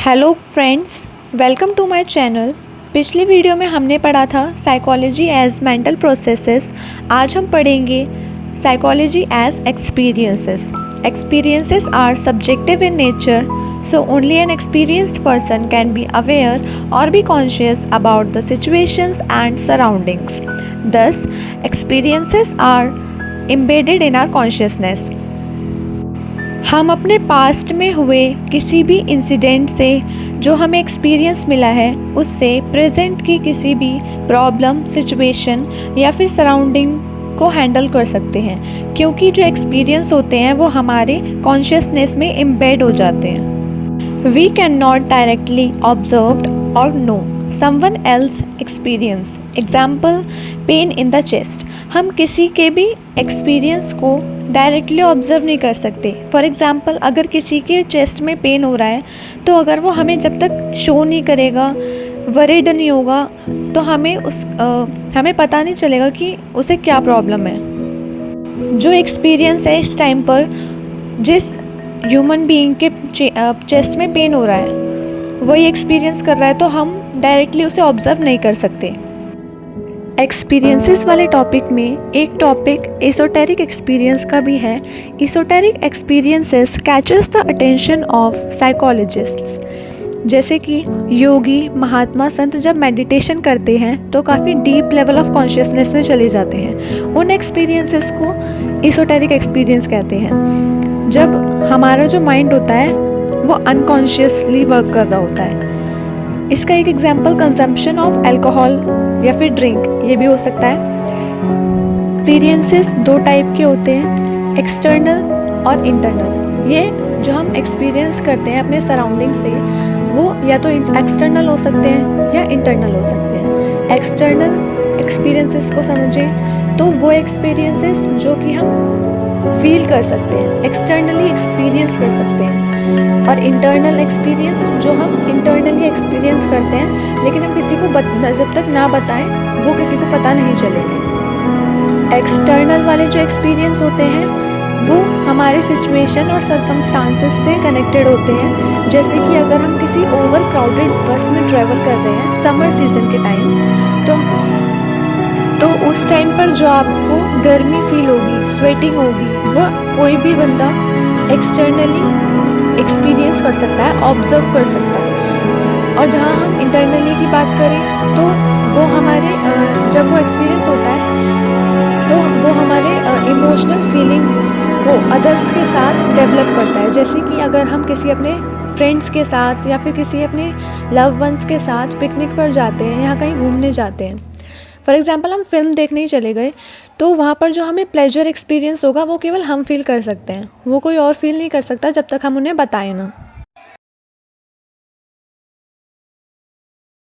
Hello friends, welcome to my channel. पिछली video में हमने पढ़ा था साइकोलॉजी एज मेंटल प्रोसेसेस। आज हम पढ़ेंगे psychology as experiences. Experiences are subjective in nature, so only an experienced person can be aware or be conscious about the situations and surroundings. Thus, experiences are embedded in our consciousness. हम अपने past में हुए किसी भी incident से जो हमें experience मिला है उससे प्रेजेंट की किसी भी प्रॉब्लम, सिचुएशन या फिर सराउंडिंग को हैंडल कर सकते हैं, क्योंकि जो एक्सपीरियंस होते हैं वो हमारे कॉन्शियसनेस में एम्बेड हो जाते हैं। We can not directly observed और no someone else experience. Example, pain in the chest. हम किसी के भी एक्सपीरियंस को डायरेक्टली ऑब्जर्व नहीं कर सकते। फॉर एग्ज़ाम्पल, अगर किसी के चेस्ट में पेन हो रहा है तो अगर वो हमें जब तक शो नहीं करेगा, वरीड नहीं होगा, तो हमें पता नहीं चलेगा कि उसे क्या प्रॉब्लम है। जो एक्सपीरियंस है इस टाइम पर जिस ह्यूमन बीइंग के चेस्ट में पेन हो रहा है वही एक्सपीरियंस कर रहा है, तो हम डायरेक्टली उसे ऑब्जर्व नहीं कर सकते। एक्सपीरियंसेस वाले टॉपिक में एक टॉपिक एसोटेरिक एक्सपीरियंस का भी है। Esoteric experiences catches the attention of psychologists. जैसे कि योगी, महात्मा, संत जब मेडिटेशन करते हैं तो काफ़ी डीप लेवल ऑफ कॉन्शियसनेस में चले जाते हैं। उन एक्सपीरियंसेस को एसोटेरिक एक्सपीरियंस कहते हैं। जब हमारा जो माइंड होता है वो अनकॉन्शियसली वर्क कर रहा होता है। इसका एक एग्जाम्पल कंजम्पशन ऑफ अल्कोहल या फिर ड्रिंक, ये भी हो सकता है। एक्सपीरियंसेस दो टाइप के होते हैं, एक्सटर्नल और इंटरनल। ये जो हम एक्सपीरियंस करते हैं अपने सराउंडिंग से वो या तो एक्सटर्नल हो सकते हैं या इंटरनल हो सकते हैं। एक्सटर्नल एक्सपीरियंसेस को समझें तो वो एक्सपीरियंसेस जो कि हम फील कर सकते हैं, एक्सटर्नली एक्सपीरियंस कर सकते हैं। और इंटरनल एक्सपीरियंस जो हम इंटरनली एक्सपीरियंस करते हैं लेकिन हम किसी को जब तक ना बताएं वो किसी को पता नहीं चलेगा। एक्सटर्नल वाले जो एक्सपीरियंस होते हैं वो हमारे सिचुएशन और सर्कमस्टांसेस से कनेक्टेड होते हैं। जैसे कि अगर हम किसी ओवर क्राउडेड बस में ट्रैवल कर रहे हैं समर सीजन के टाइम, तो उस टाइम पर जो आपको गर्मी फील होगी, स्वेटिंग होगी, वह कोई भी बंदा एक्सटर्नली एक्सपीरियंस कर सकता है, ऑब्जर्व कर सकता है। और जहाँ हम इंटरनली की बात करें तो वो हमारे जब वो एक्सपीरियंस होता है तो वो हमारे इमोशनल फीलिंग को अदर्स के साथ डेवलप करता है। जैसे कि अगर हम किसी अपने फ्रेंड्स के साथ या फिर किसी अपने लव वंस के साथ पिकनिक पर जाते हैं या कहीं घूमने जाते हैं, फॉर एग्ज़ाम्पल हम फिल्म देखने ही चले गए, तो वहाँ पर जो हमें प्लेजर एक्सपीरियंस होगा वो केवल हम फील कर सकते हैं, वो कोई और फील नहीं कर सकता जब तक हम उन्हें बताएं ना।